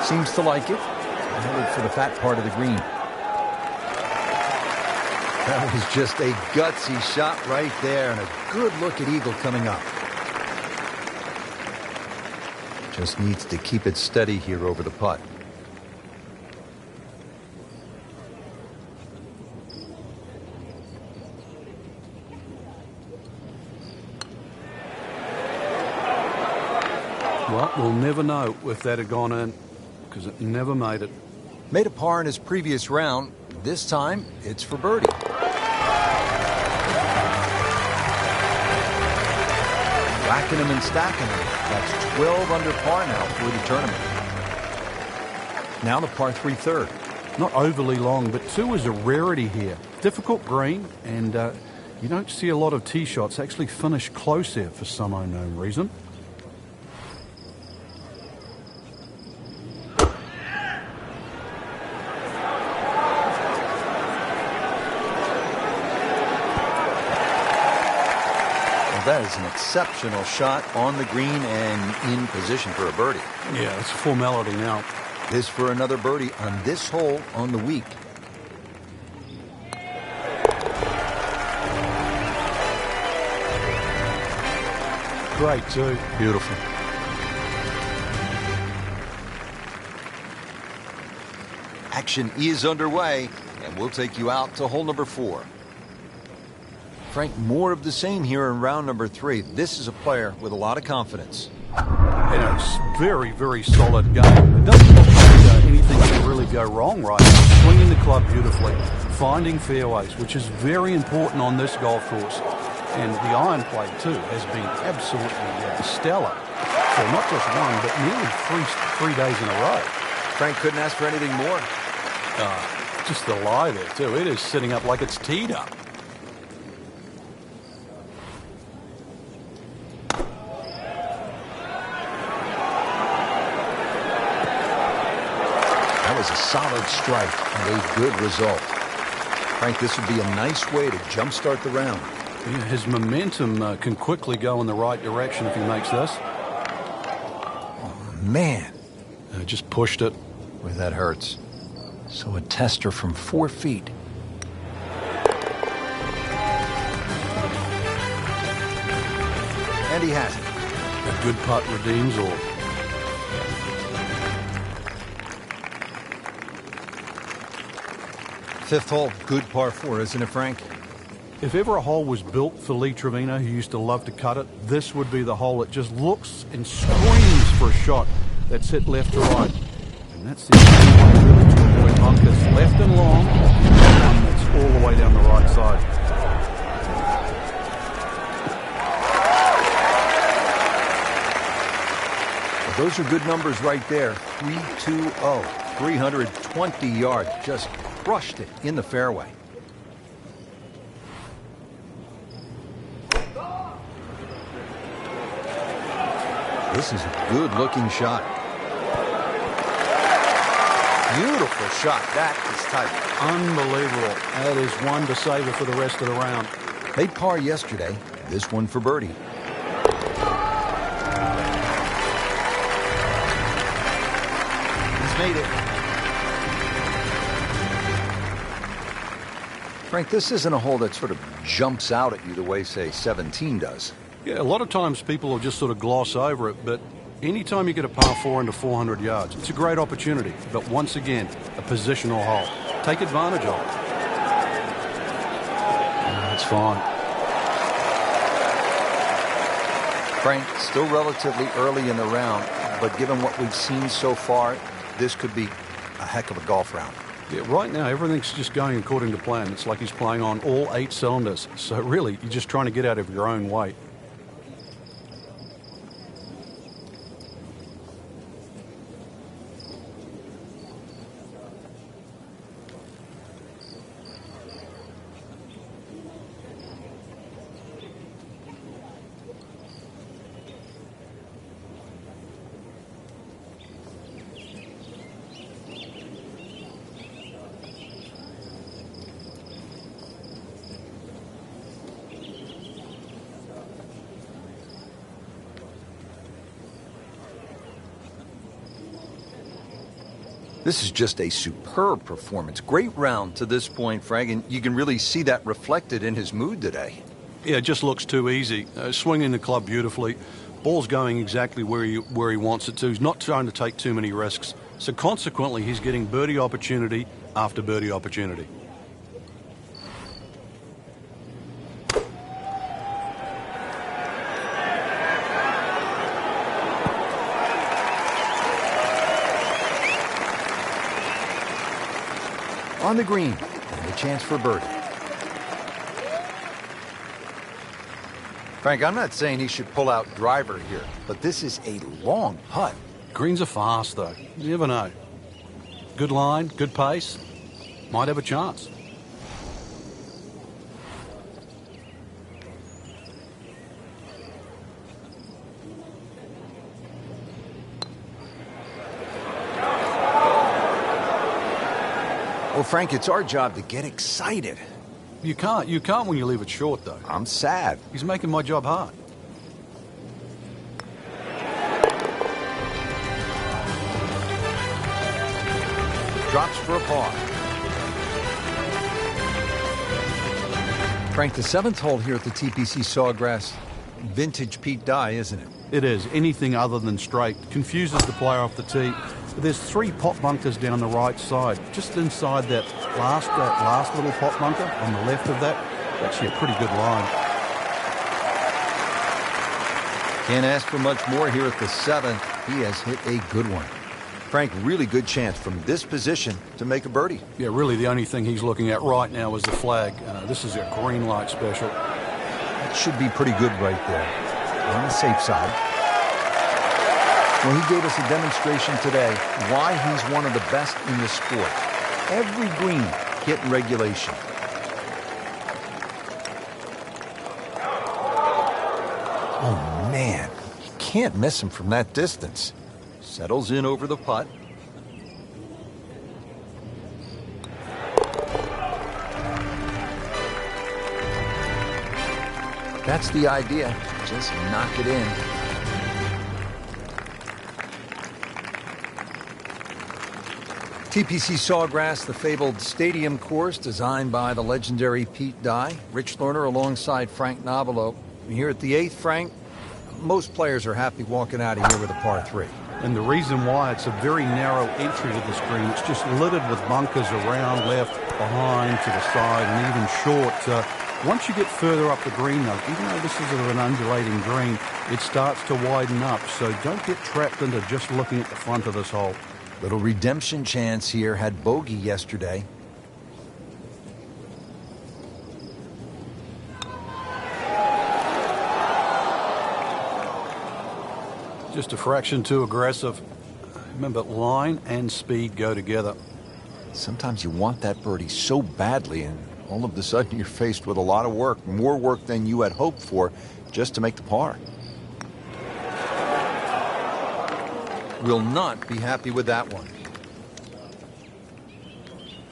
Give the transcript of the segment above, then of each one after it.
Seems to like it. Headed for the fat part of the green. That was just a gutsy shot right there, and a good look at eagle coming up. Just needs to keep it steady here over the putt. Well, we'll never know if that had gone in, because it never made it. Made a par in his previous round. This time, it's for birdie. Racking him and stacking him. That's 12 under par now for the tournament. Now the par 3 third. Not overly long, but 2 is a rarity here. Difficult green, and you don't see a lot of tee shots actually finish close here for some unknown reason. That is an exceptional shot on the green and in position for a birdie. Yeah, it's a formality now. This for another birdie on this hole on the week. Great, too. Beautiful. Action is underway, and we'll take you out to hole number 4. Frank, more of the same here in round number 3. This is a player with a lot of confidence. And it's very, very solid game. It doesn't look like anything can really go wrong right now. Swinging the club beautifully, finding fairways, which is very important on this golf course. And the iron play, too, has been absolutely stellar. So not just one, but nearly three days in a row. Frank couldn't ask for anything more. Just the lie there, too. It is sitting up like it's teed up. That was a solid strike and a good result. Frank, this would be a nice way to jumpstart the round. Yeah, his momentum can quickly go in the right direction if he makes this. Oh, man. Just pushed it. Boy, that hurts. So a tester from 4 feet. And he has it. A good putt redeems all. Fifth hole, good par 4, isn't it, Frank? If ever a hole was built for Lee Trevino, who used to love to cut it, this would be the hole. It just looks and screams for a shot that's hit left to right. And that's the only one really to avoid bunkers. Left and long, and it's all the way down the right side. Well, those are good numbers right there. 320, 320 yards. Just crushed it in the fairway. This is a good-looking shot. Beautiful shot. That is tight. Unbelievable. That is one to savor for the rest of the round. Made par yesterday. This one for birdie. He's made it. Frank, this isn't a hole that sort of jumps out at you the way, say, 17 does. Yeah, a lot of times people will just sort of gloss over it, but anytime you get a par 4 into 400 yards, it's a great opportunity. But once again, a positional hole. Take advantage of it. It's fine. Frank, still relatively early in the round, but given what we've seen so far, this could be a heck of a golf round. Yeah, right now, everything's just going according to plan. It's like he's playing on all 8 cylinders. So really, you're just trying to get out of your own way. This is just a superb performance. Great round to this point, Frank, and you can really see that reflected in his mood today. Yeah, it just looks too easy. Swinging the club beautifully. Ball's going exactly where he wants it to. He's not trying to take too many risks. So consequently, he's getting birdie opportunity after birdie opportunity. On the green, and a chance for birdie. Frank, I'm not saying he should pull out driver here, but this is a long putt. Greens are fast, though. You never know. Good line, good pace. Might have a chance. Well, Frank, it's our job to get excited. You can't when you leave it short, though. I'm sad. He's making my job hard. Drops for a par. Frank, the 7th hole here at the TPC Sawgrass, vintage Pete Dye, isn't it? It is. Anything other than straight confuses the player off the tee. There's 3 pot bunkers down the right side, just inside that last little pot bunker on the left of that. Actually a pretty good line. Can't ask for much more here at the 7th. He has hit a good one. Frank, really good chance from this position to make a birdie. Yeah, really the only thing he's looking at right now is the flag. This is a green light special. That should be pretty good right there. On the safe side. Well, he gave us a demonstration today why he's one of the best in the sport. Every green hit in regulation. Oh, man. You can't miss him from that distance. Settles in over the putt. That's the idea. Just knock it in. TPC Sawgrass, the fabled stadium course designed by the legendary Pete Dye. Rich Lerner alongside Frank Nobilo. Here at the 8th, Frank, most players are happy walking out of here with a par 3. And the reason why, it's a very narrow entry to this green. It's just littered with bunkers around, left, behind, to the side, and even short. Once you get further up the green, though, even though this is an undulating green, it starts to widen up. So don't get trapped into just looking at the front of this hole. Little redemption chance here. Had bogey yesterday. Just a fraction too aggressive. Remember, line and speed go together. Sometimes you want that birdie so badly, and all of a sudden you're faced with a lot of work, more work than you had hoped for, just to make the par. Will not be happy with that one.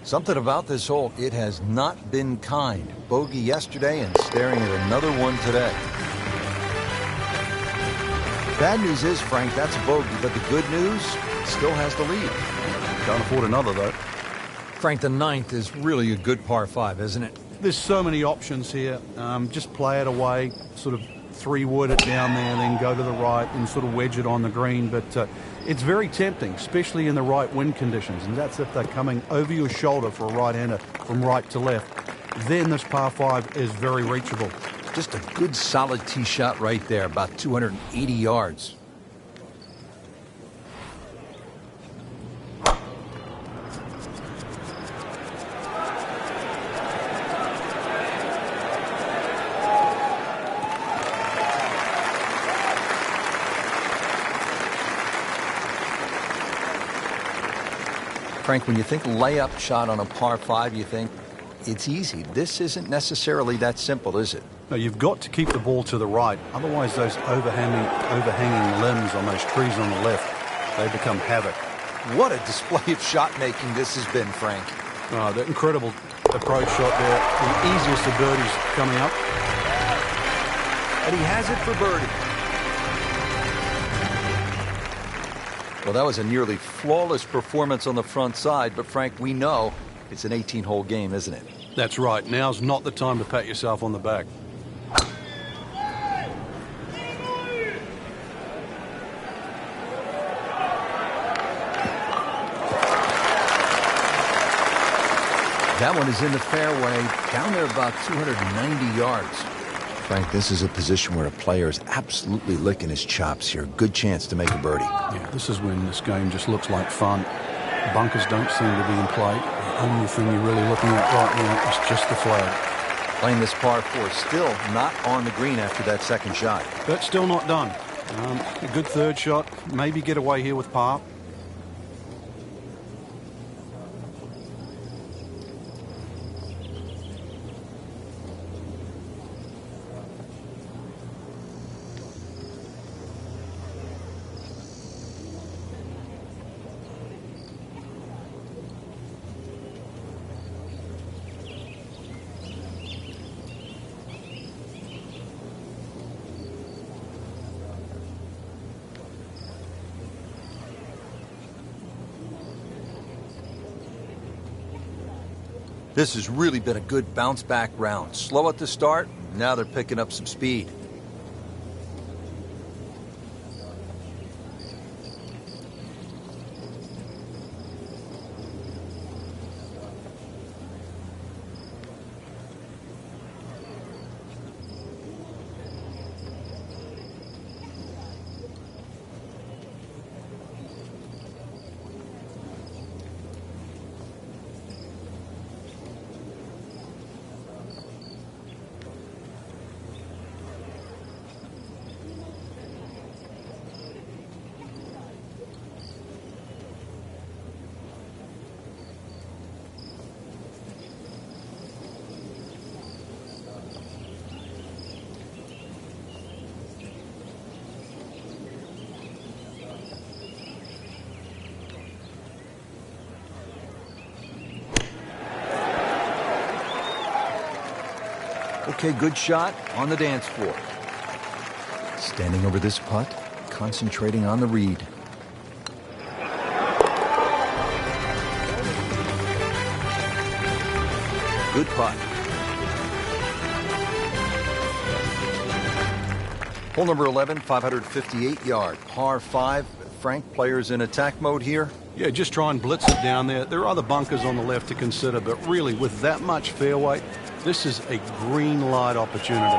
Something about this hole, it has not been kind. Bogey yesterday and staring at another one today. Bad news is, Frank, that's a bogey, but the good news, still has the lead. Can't afford another, though. Frank, the 9th is really a good par 5, isn't it? There's so many options here. Just play it away, sort of 3-wood it down there, then go to the right and sort of wedge it on the green. But it's very tempting, especially in the right wind conditions. And that's if they're coming over your shoulder for a right-hander from right to left. Then this par 5 is very reachable. Just a good solid tee shot right there, about 280 yards. Frank, when you think layup shot on a par 5, you think it's easy. This isn't necessarily that simple, is it? No, you've got to keep the ball to the right. Otherwise, those overhanging limbs on those trees on the left, they become havoc. What a display of shot making this has been, Frank. Oh, that incredible approach shot there. The easiest of birdies coming up. And he has it for birdie. Well, that was a nearly flawless performance on the front side, but Frank, we know it's an 18-hole game, isn't it? That's right. Now's not the time to pat yourself on the back. That one is in the fairway, down there about 290 yards. Frank, this is a position where a player is absolutely licking his chops here. Good chance to make a birdie. Yeah, this is when this game just looks like fun. Bunkers don't seem to be in play. The only thing you're really looking at right now is just the flag. Playing this par 4, still not on the green after that second shot. But still not done. A good third shot. Maybe get away here with par. This has really been a good bounce-back round. Slow at the start, now they're picking up some speed. Okay, good shot on the dance floor. Standing over this putt, concentrating on the read. Good putt. Hole number 11, 558 yard, par 5. Frank, players in attack mode here. Yeah, just try and blitz it down there. There are other bunkers on the left to consider, but really, with that much fairway, this is a green light opportunity.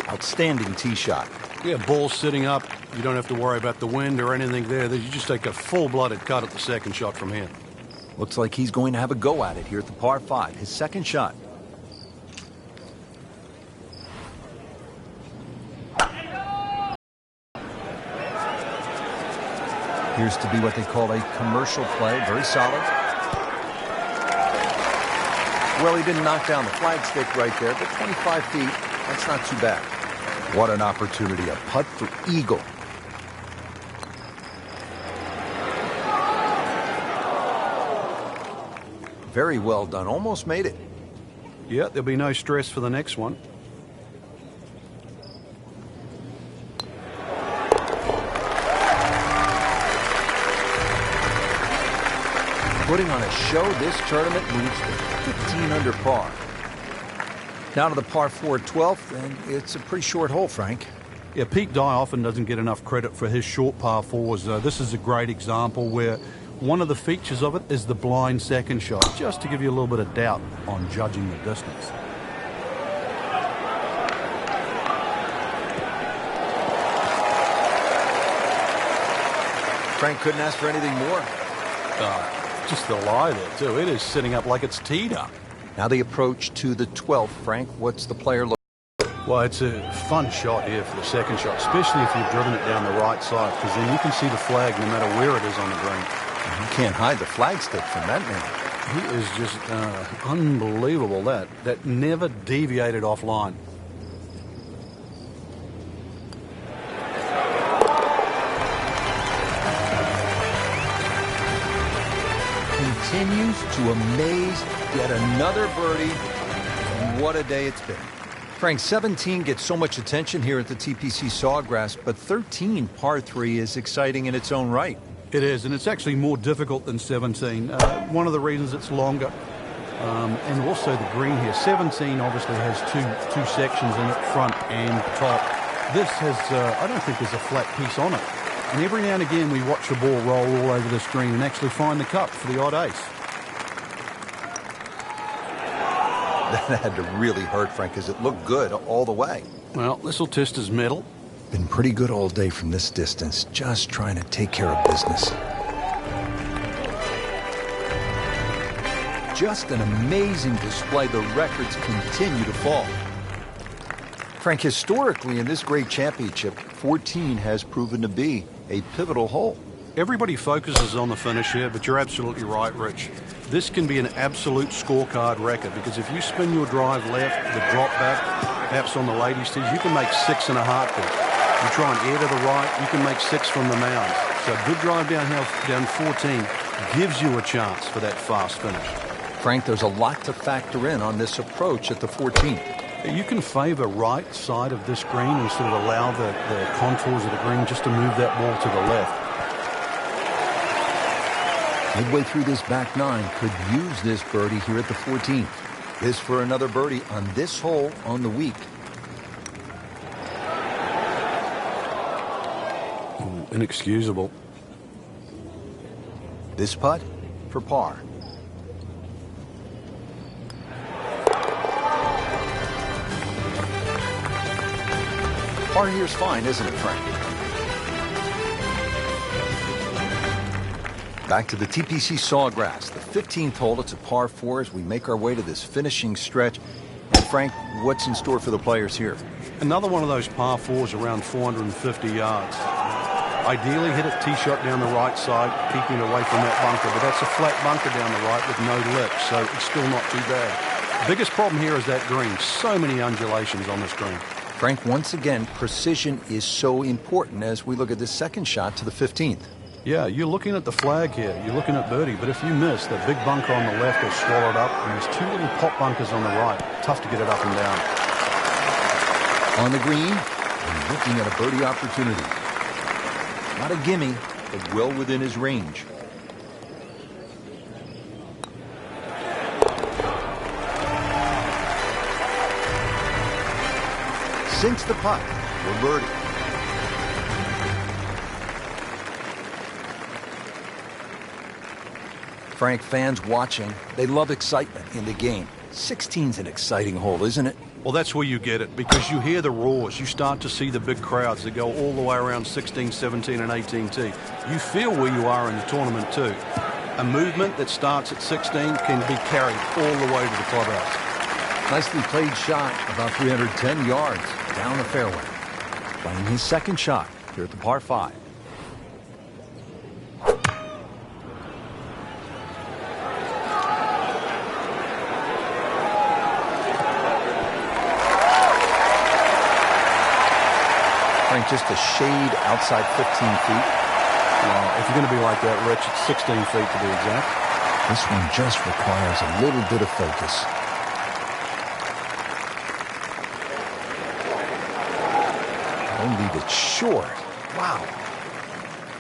Outstanding tee shot. Yeah, ball sitting up. You don't have to worry about the wind or anything there. You just take a full-blooded cut at the second shot from here. Looks like he's going to have a go at it here at the par 5. His second shot. Appears to be what they call a commercial play. Very solid. Well, he didn't knock down the flagstick right there, but 25 feet, that's not too bad. What an opportunity. A putt for eagle. Very well done. Almost made it. Yeah, there'll be no stress for the next one. Putting on a show, this tournament moves to 15 under par. Now to the par 4 12th, and it's a pretty short hole, Frank. Yeah, Pete Dye often doesn't get enough credit for his short par 4s. This is a great example where one of the features of it is the blind second shot, just to give you a little bit of doubt on judging the distance. Frank couldn't ask for anything more. Just the lie there, too. It is sitting up like it's teed up. Now the approach to the 12th, Frank. What's the player look? Well, it's a fun shot here for the second shot, especially if you've driven it down the right side, because then you can see the flag no matter where it is on the green. You can't hide the flagstick from that man. He is just unbelievable, that never deviated offline. Continues to amaze. Yet another birdie. And what a day it's been. Frank, 17 gets so much attention here at the TPC Sawgrass, but 13, par 3, is exciting in its own right. It is, and it's actually more difficult than 17. One of the reasons it's longer, and also the green here. 17 obviously has two sections in it, front and top. This has, I don't think there's a flat piece on it. And every now and again we watch the ball roll all over this green and actually find the cup for the odd ace. That had to really hurt, Frank, because it looked good all the way. Well, this will test his mettle. Been pretty good all day from this distance, just trying to take care of business. Just an amazing display. The records continue to fall. Frank, historically in this great championship, 14 has proven to be a pivotal hole. Everybody focuses on the finish here, but you're absolutely right, Rich. This can be an absolute scorecard record because if you spin your drive left, the drop back, perhaps on the ladies' tees, you can make 6 in a heartbeat. You try and air to the right, you can make 6 from the mound. So a good drive down 14 gives you a chance for that fast finish. Frank, there's a lot to factor in on this approach at the 14th. You can favor right side of this green and sort of allow the contours of the green just to move that ball to the left. Midway through this back 9, could use this birdie here at the 14th. This for another birdie on this hole on the week. Inexcusable. This putt for par. Par here's fine, isn't it, Frank? Back to the TPC Sawgrass, the 15th hole. It's a par 4 as we make our way to this finishing stretch. And Frank, what's in store for the players here? Another one of those par 4s around 450 yards. Ideally hit a tee shot down the right side, keeping away from that bunker, but that's a flat bunker down the right with no lip, so it's still not too bad. The biggest problem here is that green. So many undulations on this green. Frank, once again, precision is so important as we look at this second shot to the 15th. Yeah, you're looking at the flag here. You're looking at birdie, but if you miss, that big bunker on the left will swallow it up, and there's 2 little pop bunkers on the right. Tough to get it up and down. On the green, and looking at a birdie opportunity. Not a gimme, but well within his range. Sinks the putt for birdie. Frank, fans watching, they love excitement in the game. 16's an exciting hole, isn't it? Well, that's where you get it, because you hear the roars. You start to see the big crowds that go all the way around 16, 17, and 18T. You feel where you are in the tournament, too. A movement that starts at 16 can be carried all the way to the clubhouse. Nicely played shot, about 310 yards down the fairway. Playing his second shot here at the par 5. Frank, just a shade outside 15 feet. If you're going to be like that, Rich, it's 16 feet to be exact. This one just requires a little bit of focus. Don't leave it short. Wow.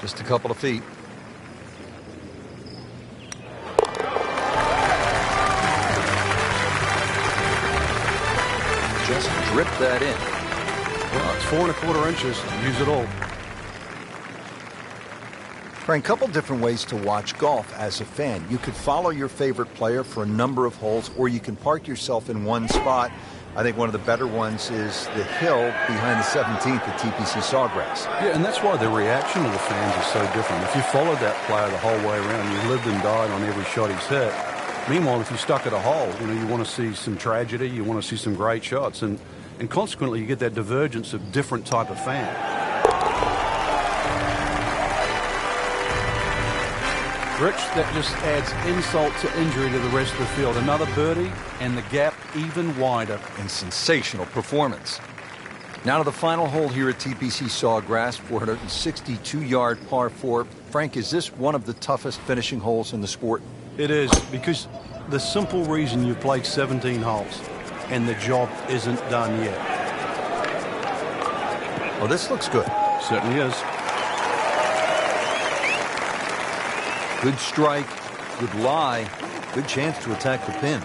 Just a couple of feet. Just drip that in. Well, it's 4 1/4 inches. Use it all. Frank, a couple different ways to watch golf as a fan. You could follow your favorite player for a number of holes, or you can park yourself in one spot. I think one of the better ones is the hill behind the 17th at TPC Sawgrass. Yeah, and that's why the reaction of the fans is so different. If you followed that player the whole way around, you lived and died on every shot he's hit. Meanwhile, if you stuck at a hole, you want to see some tragedy, you want to see some great shots, and consequently you get that divergence of different type of fan. Rich, that just adds insult to injury to the rest of the field. Another birdie, and the gap even wider. And sensational performance. Now to the final hole here at TPC Sawgrass, 462-yard par 4. Frank, is this one of the toughest finishing holes in the sport? It is, because the simple reason you played 17 holes. and the job isn't done yet. Oh, this looks good. Certainly is. Good strike, good lie, good chance to attack the pin.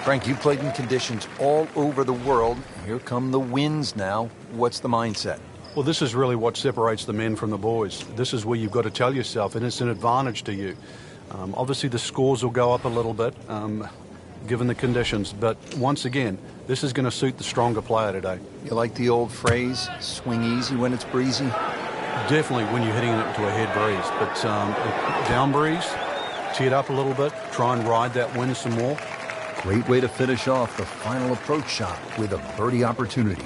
Frank, you played in conditions all over the world. Here come the wins now. What's the mindset? Well, this is really what separates the men from the boys. This is where you've got to tell yourself, and it's an advantage to you. Obviously, the scores will go up a little bit, given the conditions. But once again, this is going to suit the stronger player today. You like the old phrase, swing easy when it's breezy? Definitely when you're hitting it into a head breeze. But down breeze, tee it up a little bit, try and ride that wind some more. Great way to finish off the final approach shot with a birdie opportunity.